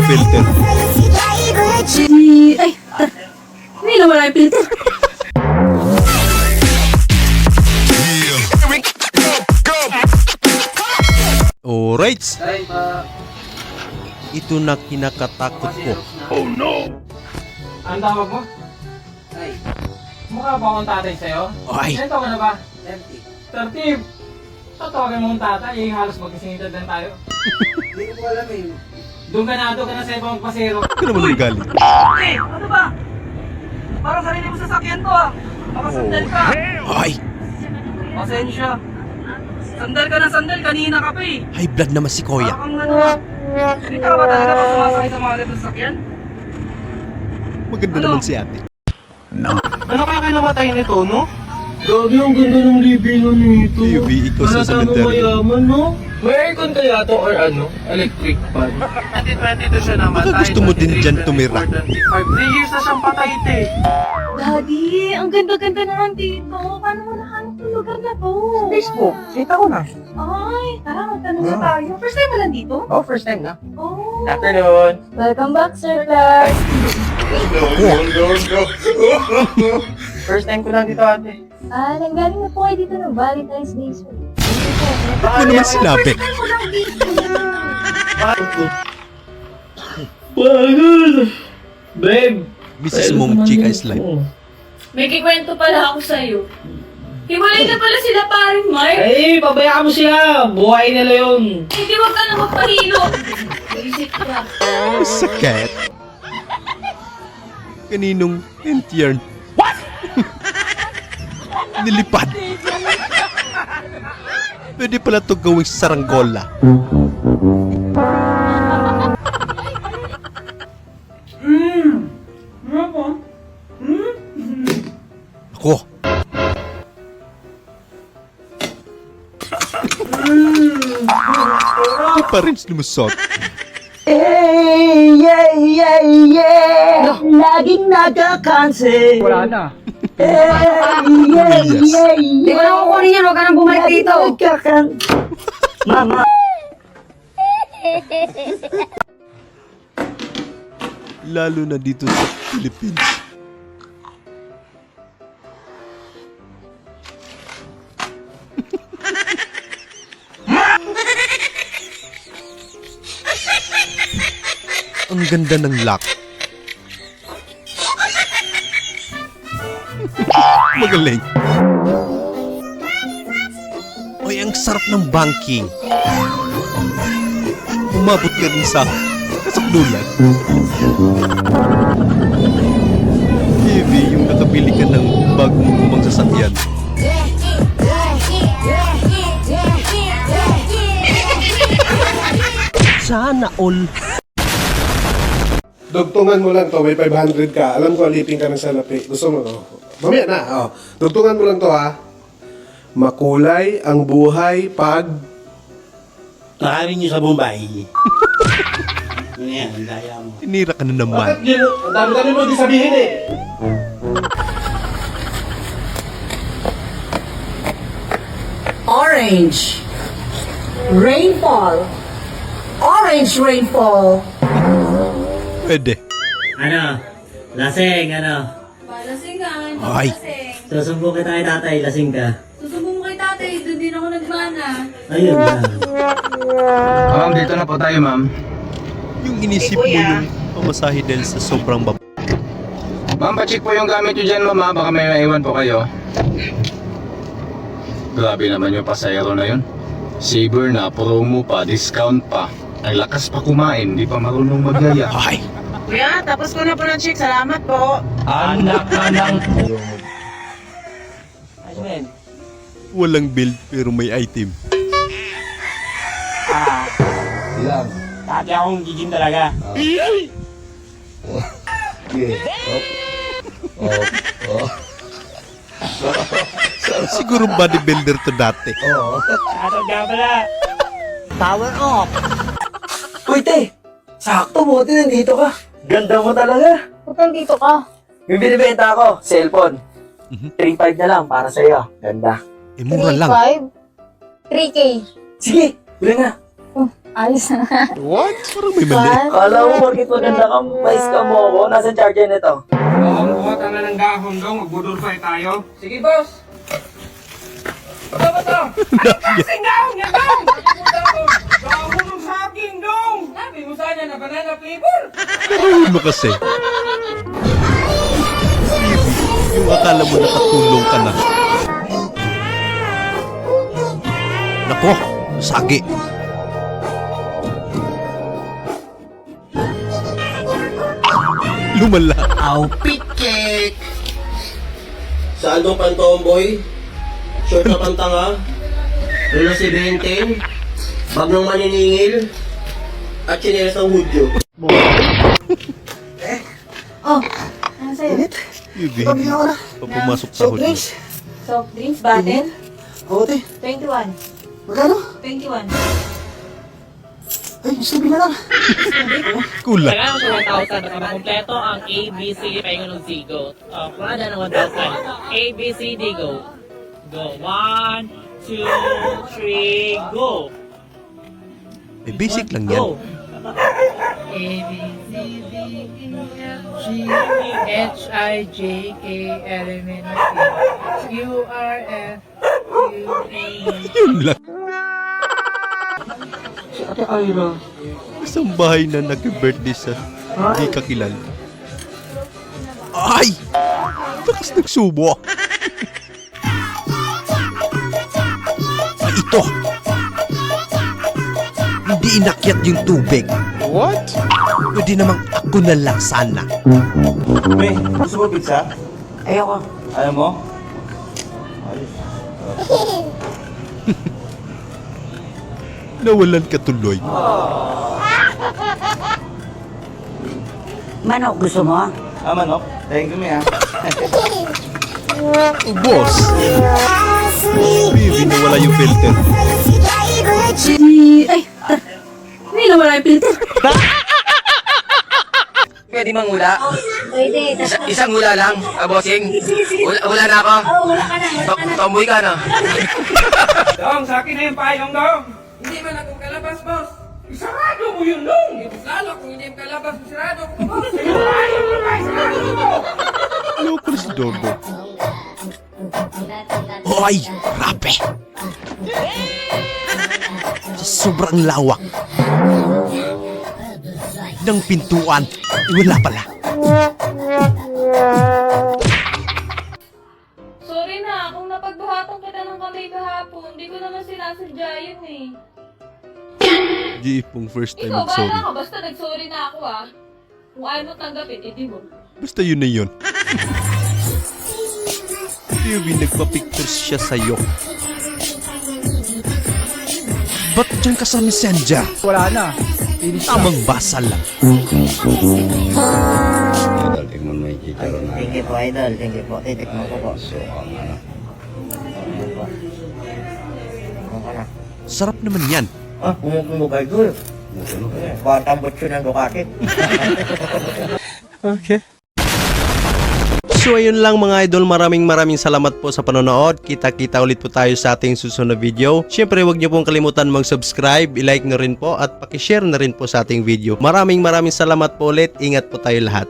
filter. Ay, hindi na wala yung filter. Alright. Ito na kinakatakot ko. Ang tawag mo? Ay. Mukha ba akong tatay sa'yo? Ay. Ilan taon ka na ba? 30. 30? Tatawagin mo akong tatay, eh, halos magkasingitad lang tayo. Hindi ko alam eh. Doon ka na sa ibang pasero. Ano naman ang galing? Eh, ano ba? Parang sarili mo sasakyan to ah. Baka sandal ka. Ay, Pasensya. Sandal ka na sandal, kanina ka pa eh. high blood naman si Kuya. Parang ano ah. Hindi ka ba talaga pag sumasakay sa mga ganitong sasakyan? Maganda naman si ate. Ano kaya kayo namatay nito, no? Gagi, ang ganda ng libingan nito. UV, ikaw sa cemetery. mayaman, no? May aircon kaya to or ano? Electric fan. 2022 siya namatay. Baka gusto mo din dyan tumira. 3 years na siyang patay, te. Daddy, ang ganda-ganda naman dito. Paano mo nahanap yung lugar na to? Facebook, kita ko na. Ay, tara, magtanong na tayo. First time mo lang dito? Oh, first time na. Oh. Afternoon. Welcome back, Sir Clark. First time ko lang dito, ate. Nanggaling na po kayo dito ng Valentine's Day, sir. Ba't mo naman sinabi? First time mo lang dito. Pagod! Babe! Mrs. mong chika is life. May kikwento pala ako sa'yo. Hiwalay na pala sila paring Mark. Ay, pabayaan mo siya! Buhay nila yun! Hindi wag ka na magpahilo. Isip ka. Sakit. Kaninong tent yarn? What? Nilipad. Pwede pala ito gawing saranggola. Ako. Hindi pa rin lumusot. Laging nagkakansi. Wala na. Hindi ko na kukunin yan, huwag ka nang bumalik dito. Mama. Lalo na dito sa Philippines. Ang ganda ng lock. Magaling. Oy, ang sarap ng banking. Umabot ka rin sa kasakdulan. Heavy yung nakabili ka ng bagong lumang sasakyan. Sana all. Dugtungan mo lang to, may 500 ka. Alam ko, alipin ka ng salapi. Gusto mo, no? Mamaya na, oh. Dugtungan mo lang to, ha? Makulay ang buhay pag... Maraming nyo sa Bombay. Ano yan, ang daya mo. Tinira ka na naman. Bakit yun? Ang dami-dami mo di sabihin, eh. Orange. Rainfall. Orange rainfall. Pwede. Ano? Lasing, ano? Lasingan. Ay. Susumbong kita kay tatay, lasing ka. Susumbong mo kay tatay, doon din ako nagmana. Ayun lang. Ma'am, dito na po tayo, ma'am. Yung inisip mo yung pamasahe dahil sa sobrang baba. Ma'am, pacheck po yung gamit nyo dyan, ma'am, ha? Baka may maiwan po kayo. Grabe naman yung pasayro na yun. Saber na, promo pa, discount pa. Ang lakas pa kumain, di pa marunong magyaya. Ay. Kuya, tapos ko na po ng check. Salamat po. Anak ka ng... Walang build pero may item. Ilang? Dati akong giging talaga. Siguro bodybuilder to dati. Ato nga pala. Power off. Uy, te. Sakto, buti nandito ka. Ganda mo talaga. Ba't nandito ka? May binibenta ako, cellphone. 3.5 na lang para sa'yo. Ganda. Eh, mura lang. 3.5? 3K. Sige, bili nga. Ayos na nga. What? Parang may mali. Kala mo, bakit maganda ka, mais ka mo ako? Nasaan charger nito? Oo, buhat na ng dahon dong. Magbudurfay tayo. Sige, boss. Ito ba ito? Kasing dahon niya, dong! Dahon ng saging, dong! Sabi mo sana na banana flavor. Karahon mo kasi. Yung akala mo nakatulong ka na. Nako, sagi. Lumala. Au, pitkek! Sa Aldo Pantomboy, short na pantanga, Relo si Benten, bag ng maniningil, at chinelas ng hudyo. Oh, ano sa'yo? Yubi. Papumasok sa huli. Soft drinks, bottle? Oo, te. 21. Magkano? 21. Ay, sabi na lang. Kulang. Kailangan ng 1,000 na kompleto ang ABC paingon ng Zigo. Wala na ng 1,000. ABCD go. Go. 1, 2, 3, go. Eh, basic lang yan. Go. A, B, C, D, E, F, G, H, I, J, K, L, M, N, O, P, Q, R, S, U, V. Yun lang. Ate Ira. Isang bahay na nag-birthday sa hindi kakilala. Ay! Lakas nagsubo. Ay, ito! Hindi inakyat yung tubig. What? Pwede namang ako na lang sana. May, gusto mo pizza? Ayoko. Ayaw mo? Nawalan ka tuloy. Manok, gusto mo? Manok. Thank you, Mia. Boss! Baby, nawala yung filter. Ay, hindi na wala yung filter. Pwede mangula? Pwede. Isang hula lang, bossing. Hula na ako. Wala ka na. Tomboy ka, no? Dong, sa akin na yung payong, dong. Hindi man akong kalabas, boss. Isarado mo yun, dong. Lalo kung hindi mo kalabas, isarado ko, boss. Isarado mo ba? Isarado mo. Local si Dogo. Hoy! Grabe! Sobrang lawak ng pintuan. Wala pala. Sorry na, kung napagbuhatan kita ng kamay kahapon, hindi ko naman sinasadya yun eh. Di pong first time Ikaw, mag-sorry. bahala ka, basta nag-sorry na ako ah. Kung ayaw mo tanggapin, edi mo. Basta yun na yun. Baby, nagpa-pictures siya sa'yo. Ba't dyan ka sa messenger? Wala na. Tamang basa lang. Thank you po, idol. Thank you po. Titikman ko po. Sarap naman yan. Ah, kumukumugal doon. Batang butso ng Ducati. So ayun lang mga idol, maraming salamat po sa panonood. Kita-kita ulit po tayo sa ating susunod na video. Syempre huwag niyo pong kalimutan mag-subscribe, i-like na rin po at paki-share na rin po sa ating video. Maraming salamat po ulit. Ingat po tayo lahat.